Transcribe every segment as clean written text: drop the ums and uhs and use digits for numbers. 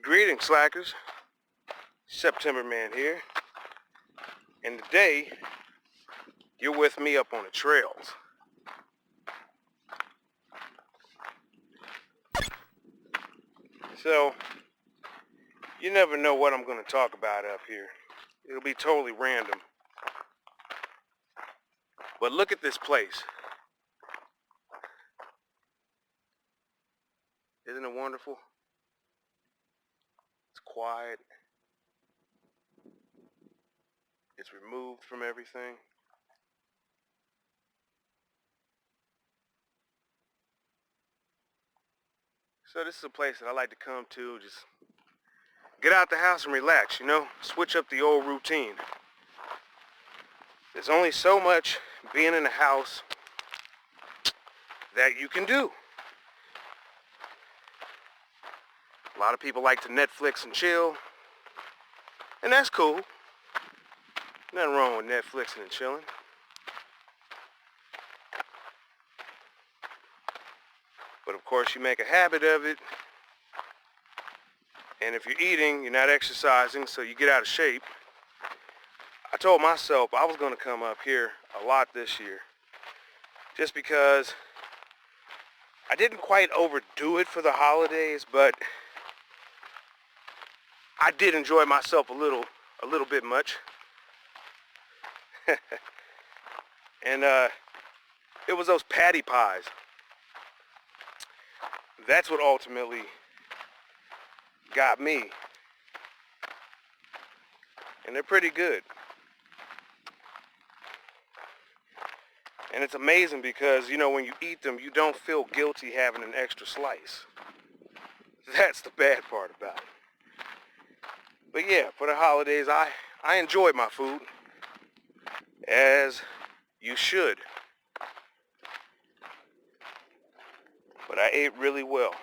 Greetings, slackers. September Man here. And today, you're with me up on the trails. So, you never know what I'm going to talk about up here. It'll be totally random. But look at this place. Isn't it wonderful? It's quiet. It's removed from everything. So this is a place that I like to come to, just get out the house and relax, switch up the old routine. There's only so much being in the house that you can do. A lot of people like to Netflix and chill, and that's cool. Nothing wrong with Netflixing and chilling. But of course you make a habit of it, and if you're eating, you're not exercising, so you get out of shape. I told myself I was going to come up here a lot this year, just because I didn't quite overdo it for the holidays, but I did enjoy myself a little bit much. And it was those patty pies. That's what ultimately got me. And they're pretty good. And it's amazing because, when you eat them, you don't feel guilty having an extra slice. That's the bad part about it. But yeah, for the holidays, I enjoyed my food, as you should. But I ate really well.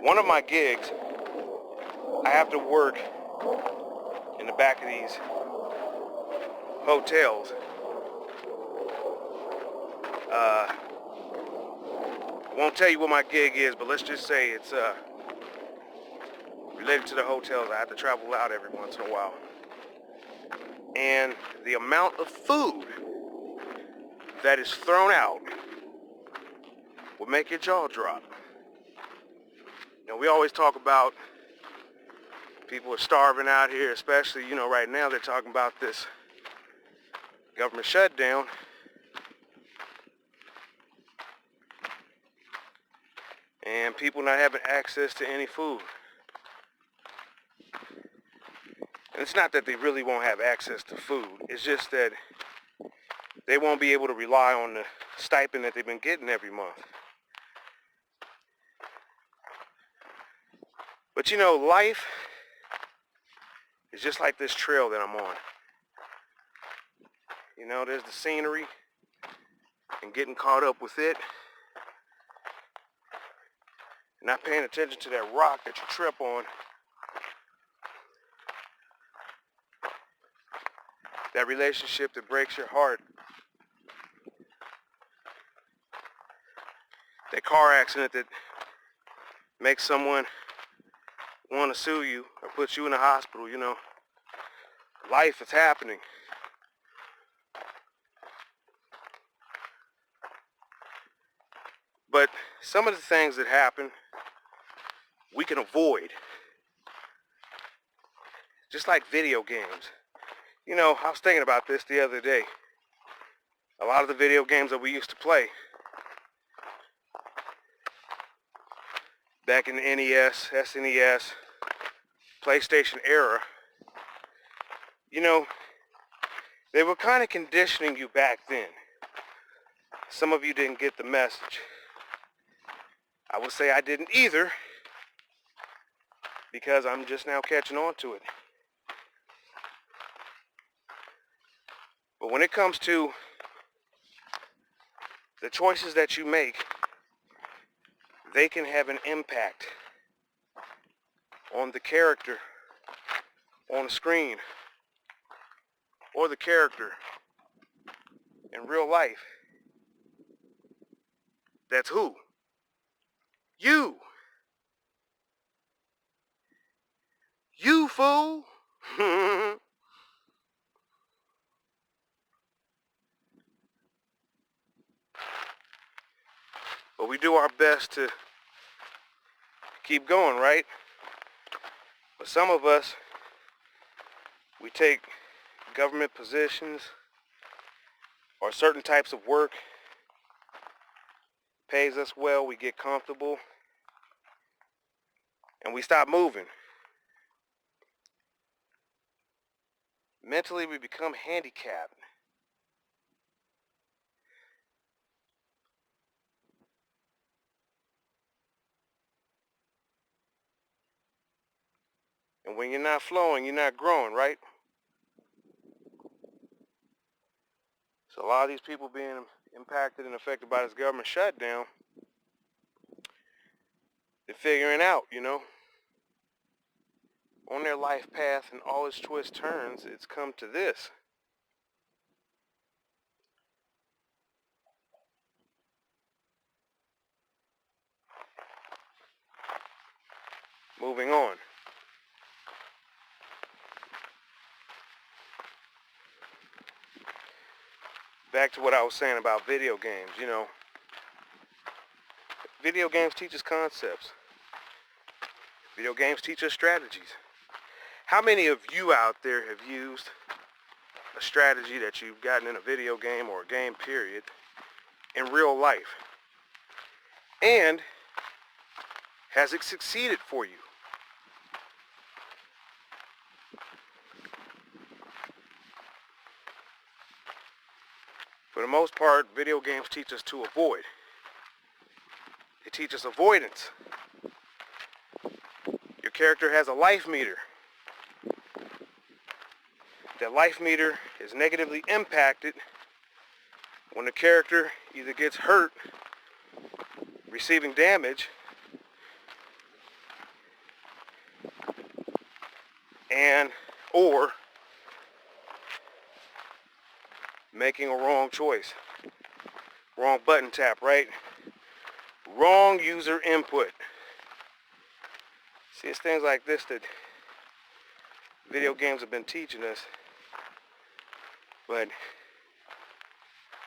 One of my gigs, I have to work in the back of these hotels. Won't tell you what my gig is, but let's just say it's related to the hotels. I have to travel out every once in a while. And the amount of food that is thrown out will make your jaw drop. We always talk about people are starving out here, especially, right now they're talking about this government shutdown. And people not having access to any food. And it's not that they really won't have access to food. It's just that they won't be able to rely on the stipend that they've been getting every month. But life is just like this trail that I'm on. There's the scenery and getting caught up with it. Not paying attention to that rock that you trip on. That relationship that breaks your heart. That car accident that makes someone want to sue you or put you in the hospital, Life is happening. But some of the things that happen, we can avoid. Just like video games. I was thinking about this the other day. A lot of the video games that we used to play back in the NES, SNES, PlayStation era, they were kind of conditioning you back then. Some of you didn't get the message. I would say I didn't either, because I'm just now catching on to it. But when it comes to the choices that you make, they can have an impact on the character on the screen or the character in real life. That's who? You. You fool. But we do our best to keep going, right? But some of us, we take government positions or certain types of work, pays us well, we get comfortable, and we stop moving. Mentally, we become handicapped. And when you're not flowing, you're not growing, right? So a lot of these people being impacted and affected by this government shutdown, they're figuring out, on their life path and all its twists turns, it's come to this. Moving on. Back to what I was saying about video games, Video games teach us concepts. Video games teach us strategies. How many of you out there have used a strategy that you've gotten in a video game or a game period in real life? And has it succeeded for you? For the most part, video games teach us to avoid. They teach us avoidance. Your character has a life meter. That life meter is negatively impacted when the character either gets hurt, receiving damage, or making a wrong choice. Wrong button tap, right? Wrong user input. See, it's things like this that video games have been teaching us, but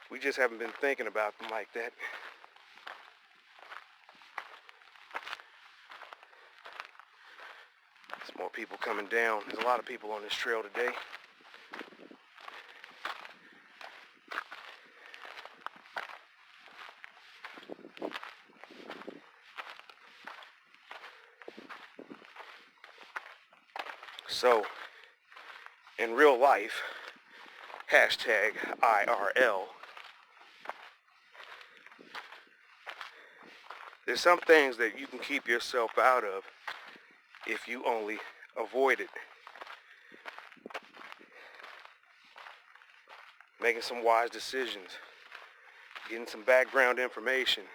we just haven't been thinking about them like that. There's more people coming down. There's a lot of people on this trail today. So, in real life, hashtag IRL, there's some things that you can keep yourself out of if you only avoid it. Making some wise decisions, getting some background information.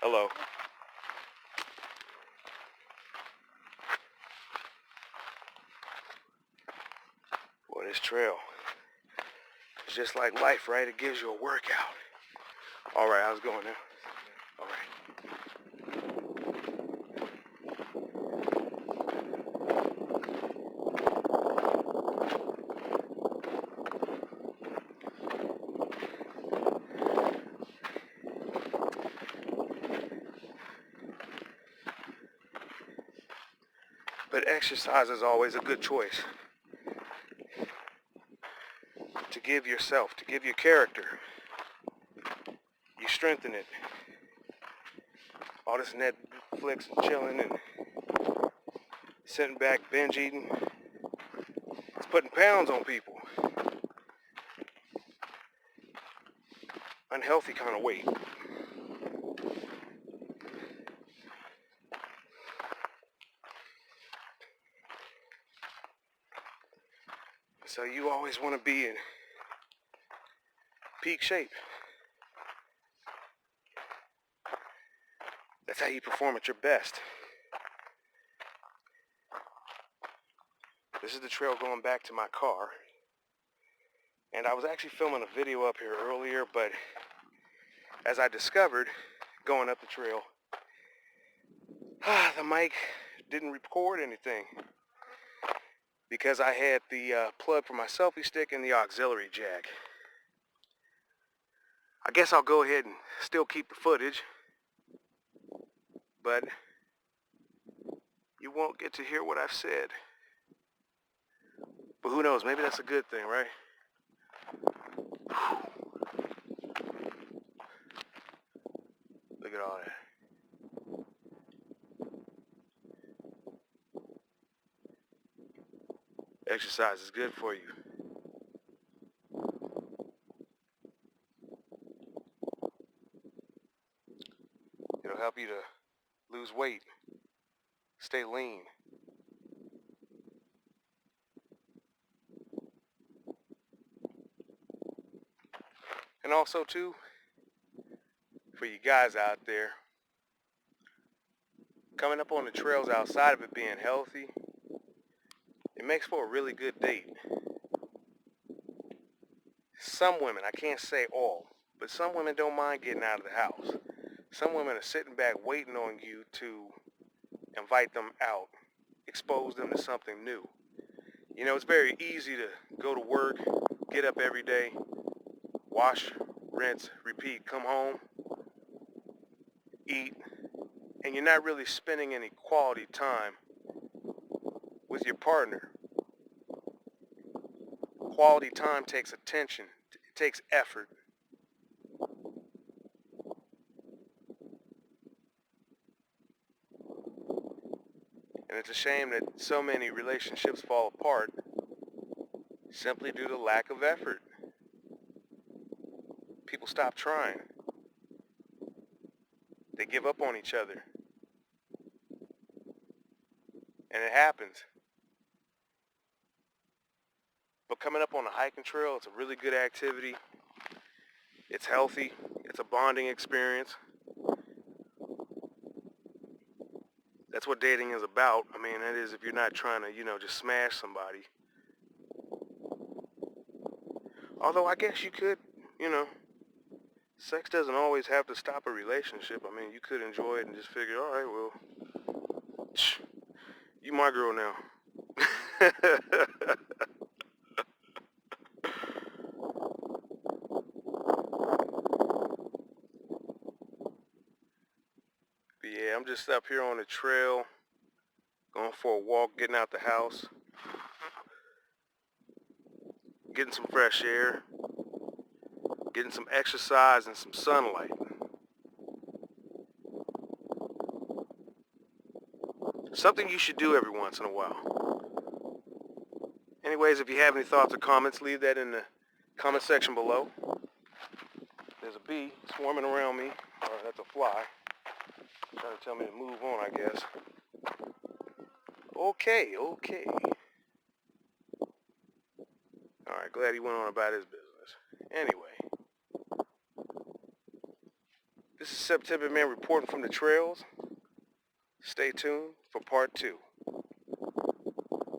Hello. Boy, this trail, it's just like life, right? It gives you a workout. All right, how's it going now? All right. But exercise is always a good choice. To give yourself, to give your character. You strengthen it. All this Netflix and chilling and sitting back, binge eating, it's putting pounds on people. Unhealthy kind of weight. So you always want to be in peak shape. That's how you perform at your best. This is the trail going back to my car. And I was actually filming a video up here earlier, but as I discovered going up the trail, the mic didn't record anything because I had the plug for my selfie stick and the auxiliary jack. I guess I'll go ahead and still keep the footage, but you won't get to hear what I've said. But who knows, maybe that's a good thing, right? Look at all that. Exercise is good for you. It'll help you to lose weight, stay lean. And also too, for you guys out there, coming up on the trails outside of it being healthy, it makes for a really good date. Some women, I can't say all, but some women don't mind getting out of the house. Some women are sitting back waiting on you to invite them out, expose them to something new. You know, it's very easy to go to work, get up every day, wash, rinse, repeat, come home, eat, and you're not really spending any quality time with your partner. Quality time takes attention, it takes effort. And it's a shame that so many relationships fall apart simply due to lack of effort. People stop trying. They give up on each other. And it happens. But coming up on a hiking trail, it's a really good activity. It's healthy. It's a bonding experience. That's what dating is about. I mean, that is if you're not trying to, just smash somebody. Although I guess you could, sex doesn't always have to stop a relationship. I mean, you could enjoy it and just figure, all right, well, you my girl now. But yeah, I'm just up here on the trail, going for a walk, getting out the house, getting some fresh air, getting some exercise and some sunlight. Something you should do every once in a while. Anyways, if you have any thoughts or comments, leave that in the comment section below. There's a bee swarming around me, or that's a fly, trying to tell me to move on, I guess. Okay. Alright, glad he went on about his business. Anyway, this is September Man reporting from the trails. Stay tuned for part 2.